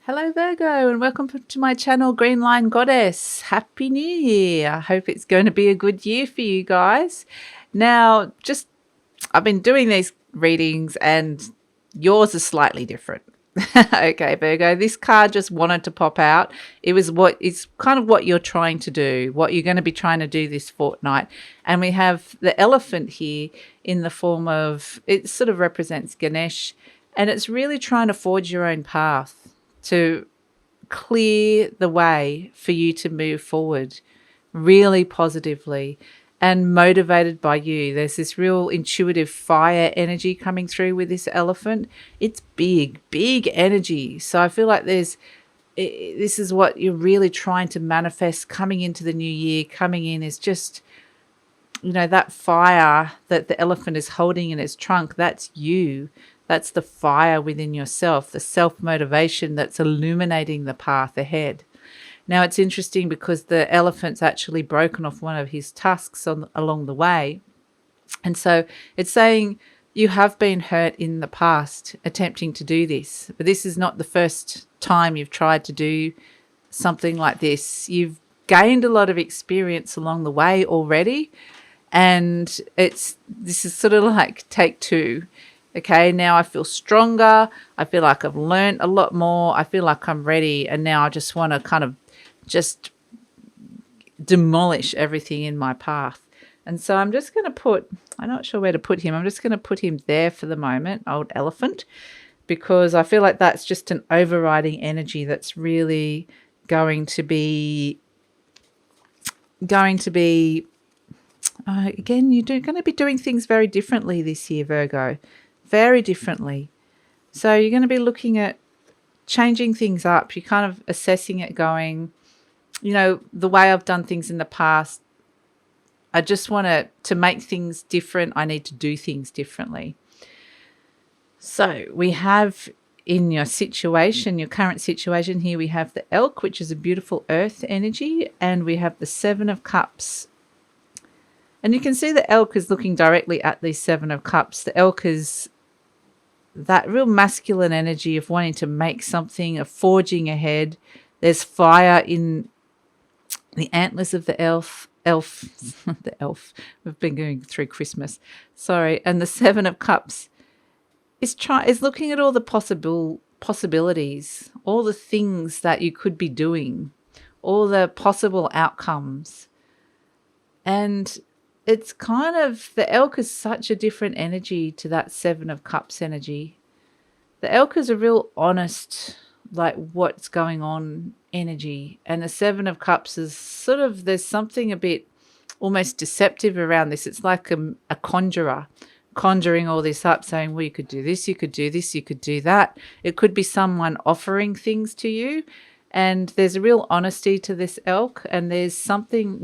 Hello Virgo and welcome to my channel Green Line Goddess. Happy New Year. I hope it's going to be a good year for you guys. Now, I've been doing these readings and yours is slightly different. Okay, Virgo, this card just wanted to pop out. It's kind of what you're trying to do, what you're going to be trying to do this fortnight. And we have the elephant here in the form of, it sort of represents Ganesh, and it's really trying to forge your own path to clear the way for you to move forward really positively and motivated by you. There's this real intuitive fire energy coming through with this elephant. It's big, big energy. So I feel like this is what you're really trying to manifest coming into the new year. Coming in is just, that fire that the elephant is holding in its trunk, that's you. That's the fire within yourself, the self-motivation that's illuminating the path ahead. Now, it's interesting because the elephant's actually broken off one of his tusks along the way. And so it's saying you have been hurt in the past attempting to do this, but this is not the first time you've tried to do something like this. You've gained a lot of experience along the way already, and this is sort of like take two. Okay, now I feel stronger. I feel like I've learned a lot more. I feel like I'm ready. And now I just want to kind of just demolish everything in my path. And so I'm just going to I'm not sure where to put him. I'm just going to put him there for the moment, old elephant, because I feel like that's just an overriding energy that's really going to be, again, you're going to be doing things very differently this year, Virgo. Very differently. So you're going to be looking at changing things up. You're kind of assessing it going, the way I've done things in the past, I just want to make things different. I need to do things differently. So we have in your situation, your current situation here, we have the elk, which is a beautiful earth energy, and we have the Seven of Cups. And you can see the elk is looking directly at the Seven of Cups. The elk is that real masculine energy of wanting to make something, of forging ahead. There's fire in the antlers of the the elf. We've been going through Christmas. Sorry. And the Seven of Cups is looking at all the possibilities, all the things that you could be doing, all the possible outcomes. And it's kind of, the elk is such a different energy to that Seven of Cups energy. The elk is a real honest, like what's going on energy. And the Seven of Cups is sort of, there's something a bit almost deceptive around this. It's like a conjurer conjuring all this up, saying, well, you could do this, you could do this, you could do that. It could be someone offering things to you. And there's a real honesty to this elk. And there's something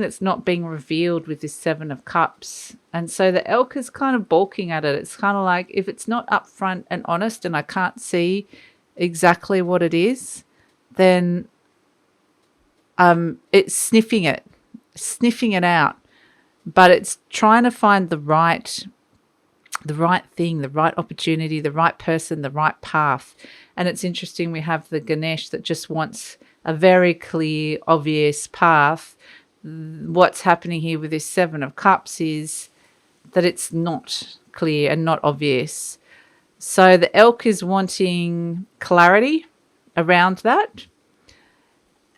that's not being revealed with this Seven of Cups. And so the elk is kind of balking at it. It's kind of like, if it's not upfront and honest and I can't see exactly what it is, then it's sniffing it out. But it's trying to find the right thing, the right opportunity, the right person, the right path. And it's interesting, we have the Ganesh that just wants a very clear, obvious path. What's happening here with this Seven of Cups is that it's not clear and not obvious. So the elk is wanting clarity around that.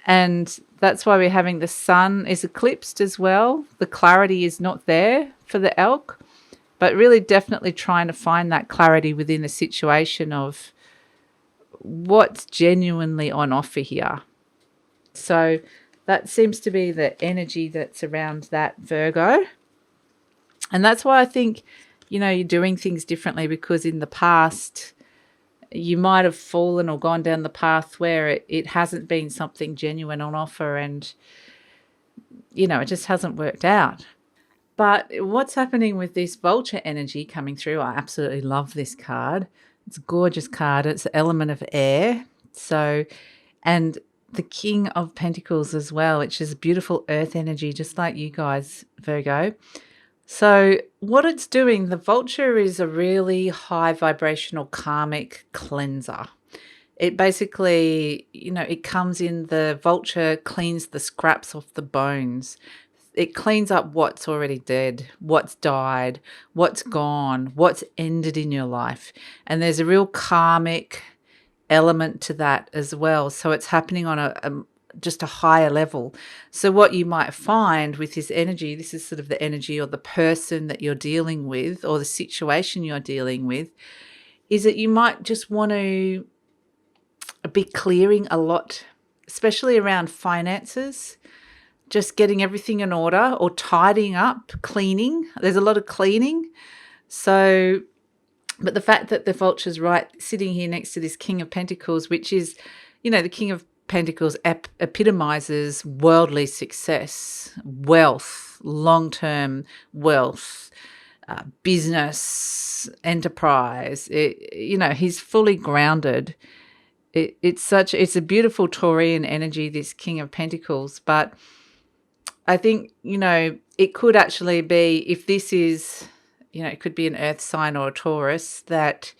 And that's why we're having the sun is eclipsed as well. The clarity is not there for the elk, but really definitely trying to find that clarity within the situation of what's genuinely on offer here. So that seems to be the energy that's around that, Virgo. And that's why I think, you're doing things differently, because in the past you might have fallen or gone down the path where it hasn't been something genuine on offer, and, it just hasn't worked out. But what's happening with this vulture energy coming through, I absolutely love this card. It's a gorgeous card. It's the element of air. So, and the King of Pentacles as well, which is beautiful earth energy, just like you guys, Virgo. So, what it's doing, the vulture is a really high vibrational karmic cleanser. It basically, it comes in, the vulture cleans the scraps off the bones. It cleans up what's already dead, what's died, what's gone, what's ended in your life. And there's a real karmic element to that as well. So it's happening on just a higher level. So what you might find with this energy, this is sort of the energy or the person that you're dealing with or the situation you're dealing with, is that you might just want to be clearing a lot, especially around finances, just getting everything in order or tidying up, cleaning. There's a lot of cleaning. So, but the fact that the vulture's right sitting here next to this King of Pentacles, which is, the King of Pentacles epitomizes worldly success, wealth, long-term wealth, business, enterprise. He's fully grounded. It's a beautiful Taurian energy, this King of Pentacles. But I think, it could actually be, if this is, it could be an earth sign or a Taurus, that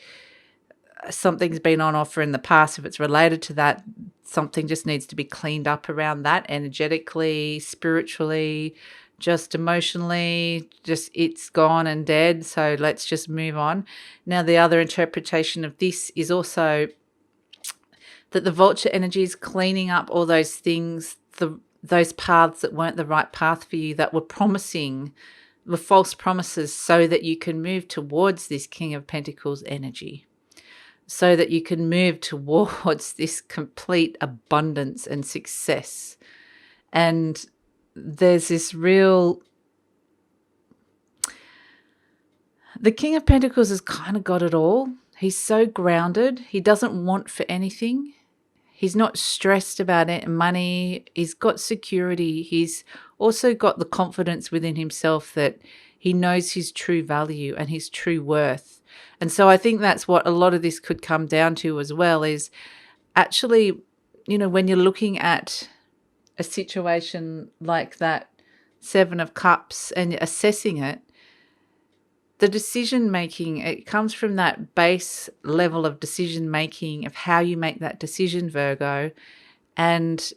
something's been on offer in the past. If it's related to that, something just needs to be cleaned up around that energetically, spiritually, just emotionally, just it's gone and dead. So let's just move on. Now, the other interpretation of this is also that the vulture energy is cleaning up all those things, those paths that weren't the right path for you, that were promising, the false promises, so that you can move towards this King of Pentacles energy, so that you can move towards this complete abundance and success. And there's this real... The King of Pentacles has kind of got it all. He's so grounded. He doesn't want for anything. He's not stressed about it, money. He's got security. He's also got the confidence within himself that he knows his true value and his true worth. And so I think that's what a lot of this could come down to as well, is actually, when you're looking at a situation like that Seven of Cups and assessing it, the decision making, it comes from that base level of decision making, of how you make that decision, Virgo. And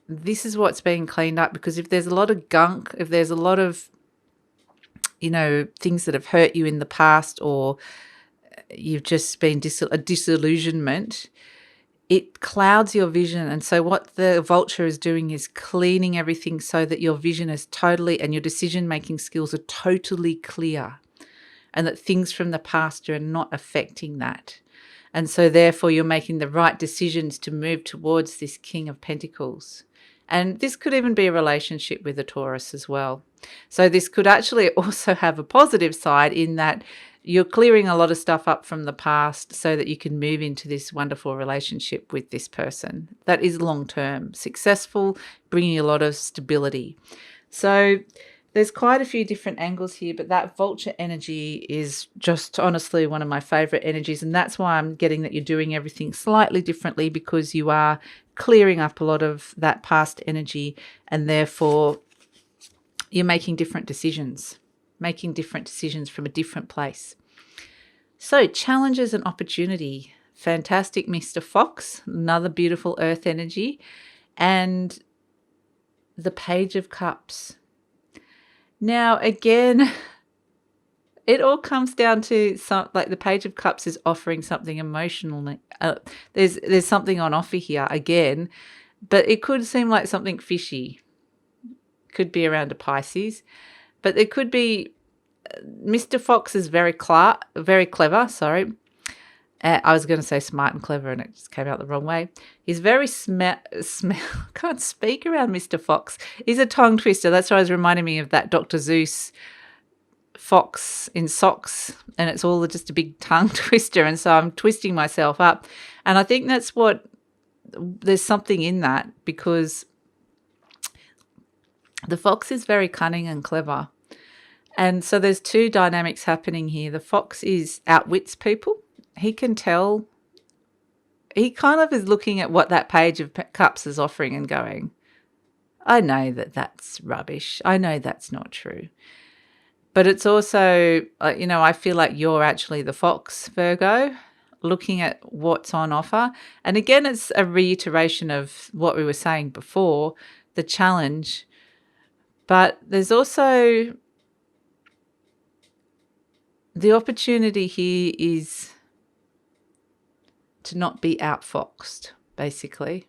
this is what's being cleaned up, because if there's a lot of gunk, if there's a lot of, things that have hurt you in the past, or you've just been a disillusionment, it clouds your vision. And so what the vulture is doing is cleaning everything so that your vision is totally, and your decision making skills are totally clear, and that things from the past are not affecting that. And so therefore you're making the right decisions to move towards this King of Pentacles. And this could even be a relationship with a Taurus as well. So this could actually also have a positive side, in that you're clearing a lot of stuff up from the past so that you can move into this wonderful relationship with this person that is long-term, successful, bringing a lot of stability. So there's quite a few different angles here, but that vulture energy is just honestly one of my favorite energies. And that's why I'm getting that you're doing everything slightly differently, because you are clearing up a lot of that past energy, and therefore you're making different decisions from a different place. So challenges and opportunity. Fantastic Mr. Fox, another beautiful earth energy. And the Page of Cups. Now, again, it all comes down to the Page of Cups is offering something emotionally. There's something on offer here again, but it could seem like something fishy. Could be around a Pisces, but it could be Mr. Fox is very clever. Sorry. I was going to say smart and clever, and it just came out the wrong way. He's very can't speak around Mr. Fox. He's a tongue twister. That's why it was reminding me of that Dr. Seuss fox in socks, and it's all just a big tongue twister. And so I'm twisting myself up. And I think there's something in that, because the fox is very cunning and clever. And so there's two dynamics happening here. The fox outwits people. He can tell. He kind of is looking at what that Page of Cups is offering and going, I know that that's rubbish. I know that's not true. But it's also, I feel like you're actually the fox, Virgo, looking at what's on offer. And again, it's a reiteration of what we were saying before, the challenge. But there's also the opportunity here is to not be outfoxed, basically,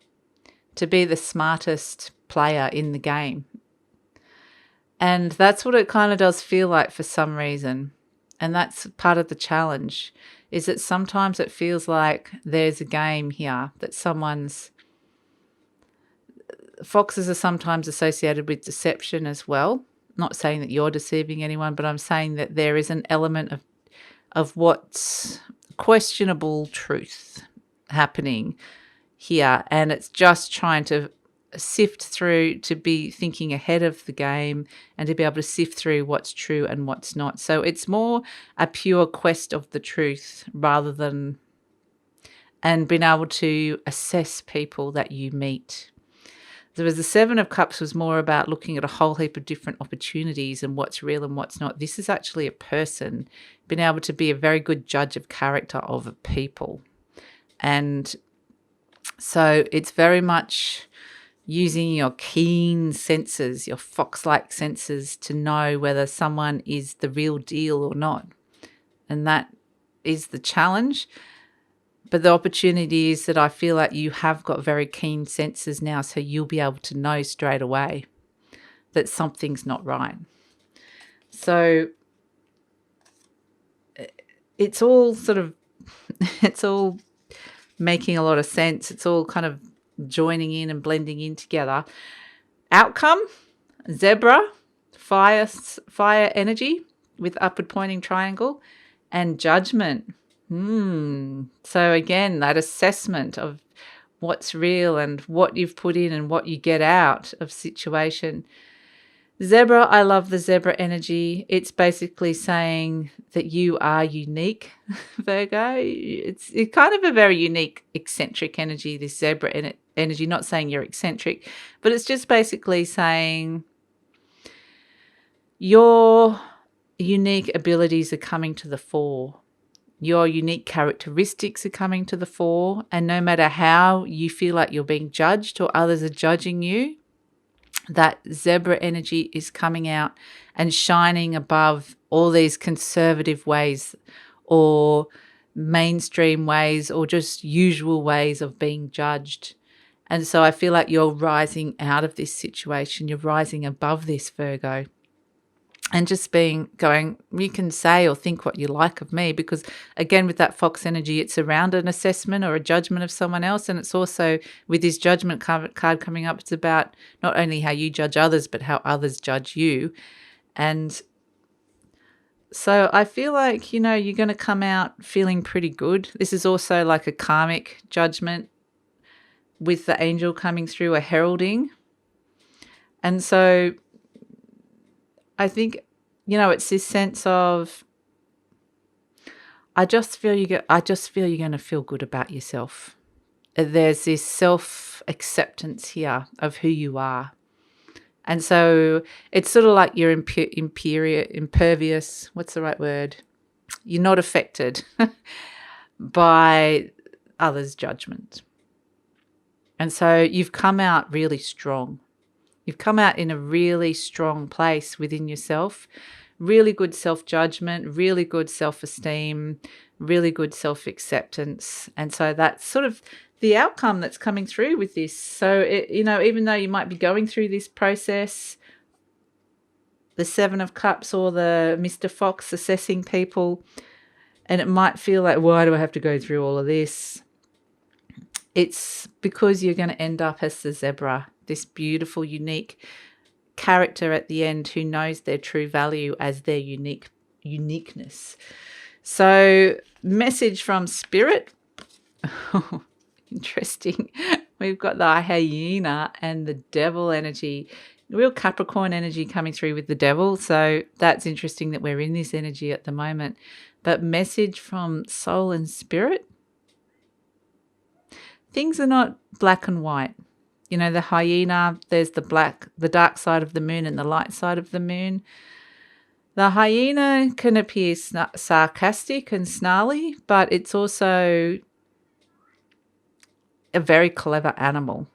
to be the smartest player in the game. And that's what it kind of does feel like for some reason. And that's part of the challenge, is that sometimes it feels like there's a game here that foxes are sometimes associated with deception as well. Not saying that you're deceiving anyone, but I'm saying that there is an element of what's questionable truth happening here. And it's just trying to sift through, to be thinking ahead of the game and to be able to sift through what's true and what's not. So it's more a pure quest of the truth rather than, and being able to assess people that you meet. There was the Seven of Cups was more about looking at a whole heap of different opportunities and what's real and what's not. This is actually a person, being able to be a very good judge of character of a people. And so it's very much using your keen senses, your fox-like senses, to know whether someone is the real deal or not. And that is the challenge. But the opportunity is that I feel like you have got very keen senses now, so you'll be able to know straight away that something's not right. So it's all it's all making a lot of sense. It's all kind of joining in and blending in together. Outcome, zebra, fire energy with upward pointing triangle, and judgment. So again, that assessment of what's real and what you've put in and what you get out of situation. Zebra, I love the zebra energy. It's basically saying that you are unique, Virgo. It's kind of a very unique, eccentric energy, this zebra energy. Not saying you're eccentric, but it's just basically saying your unique abilities are coming to the fore. Your unique characteristics are coming to the fore. And no matter how you feel like you're being judged or others are judging you, that zebra energy is coming out and shining above all these conservative ways or mainstream ways or just usual ways of being judged. And so I feel like you're rising out of this situation. You're rising above this, Virgo. And just going, you can say or think what you like of me, because again, with that fox energy, it's around an assessment or a judgment of someone else. And it's also with this judgment card coming up, it's about not only how you judge others, but how others judge you. And so I feel like, you're going to come out feeling pretty good. This is also like a karmic judgment with the angel coming through, a heralding. And so I think, it's this sense of, I just feel you're going to feel good about yourself. There's this self-acceptance here of who you are. And so it's sort of like you're impervious. What's the right word? You're not affected by others' judgment. And so you've come out really strong. You've come out in a really strong place within yourself, really good self-judgment, really good self-esteem, really good self-acceptance. And so that's sort of the outcome that's coming through with this. So, even though you might be going through this process, the Seven of Cups or the Mr. Fox assessing people, and it might feel like, why do I have to go through all of this? It's because you're going to end up as the zebra, this beautiful, unique character at the end who knows their true value as their uniqueness. So, message from Spirit. Interesting. We've got the hyena and the devil energy, real Capricorn energy coming through with the devil. So that's interesting that we're in this energy at the moment. But message from soul and spirit. Things are not black and white. The hyena, there's the dark side of the moon and the light side of the moon. The hyena can appear sarcastic and snarly, but it's also a very clever animal.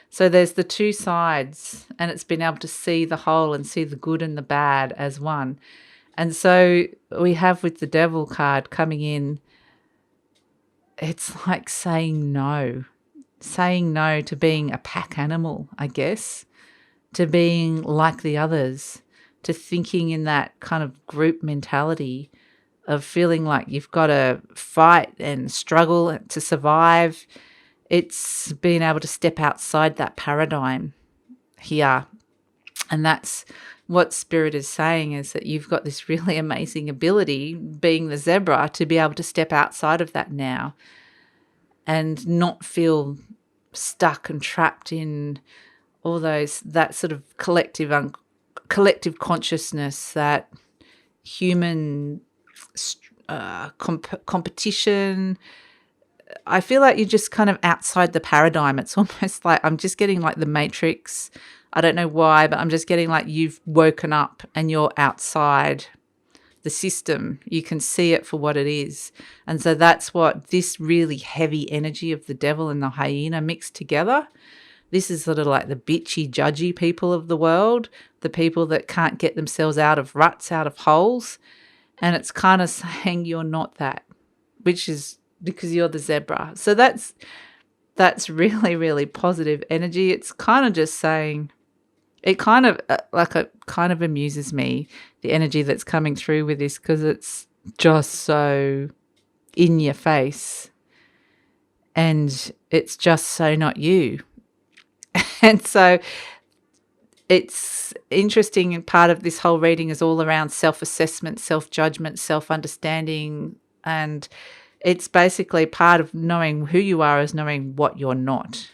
So there's the two sides, and it's been able to see the whole and see the good and the bad as one. And so we have with the devil card coming in, it's like saying no to being a pack animal, I guess, to being like the others, to thinking in that kind of group mentality of feeling like you've got to fight and struggle to survive. It's being able to step outside that paradigm here. And that's what Spirit is saying, is that you've got this really amazing ability, being the zebra, to be able to step outside of that now and not feel stuck and trapped in all that sort of collective consciousness, that human competition. I feel like you're just kind of outside the paradigm. It's almost like I'm just getting like the Matrix. I don't know why, but I'm just getting like you've woken up and you're outside the system. You can see it for what it is. And so that's what this really heavy energy of the devil and the hyena mixed together. This is sort of like the bitchy, judgy people of the world, the people that can't get themselves out of ruts, out of holes. And it's kind of saying you're not that, which is because you're the zebra. So that's really, really positive energy. It's kind of just saying, it kind of kind of amuses me, the energy that's coming through with this, because it's just so in your face and it's just so not you. And so it's interesting, and part of this whole reading is all around self-assessment, self-judgment, self-understanding, and it's basically part of knowing who you are is knowing what you're not.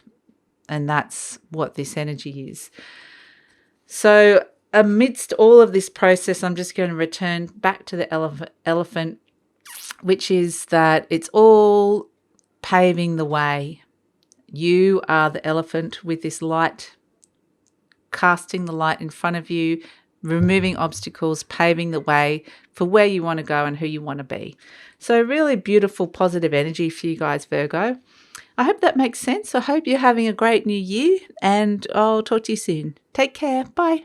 And that's what this energy is. So amidst all of this process, I'm just going to return back to the elephant, which is that it's all paving the way. You are the elephant with this light, casting the light in front of you, removing obstacles, paving the way for where you want to go and who you want to be. So really beautiful, positive energy for you guys, Virgo. I hope that makes sense. I hope you're having a great new year, and I'll talk to you soon. Take care. Bye.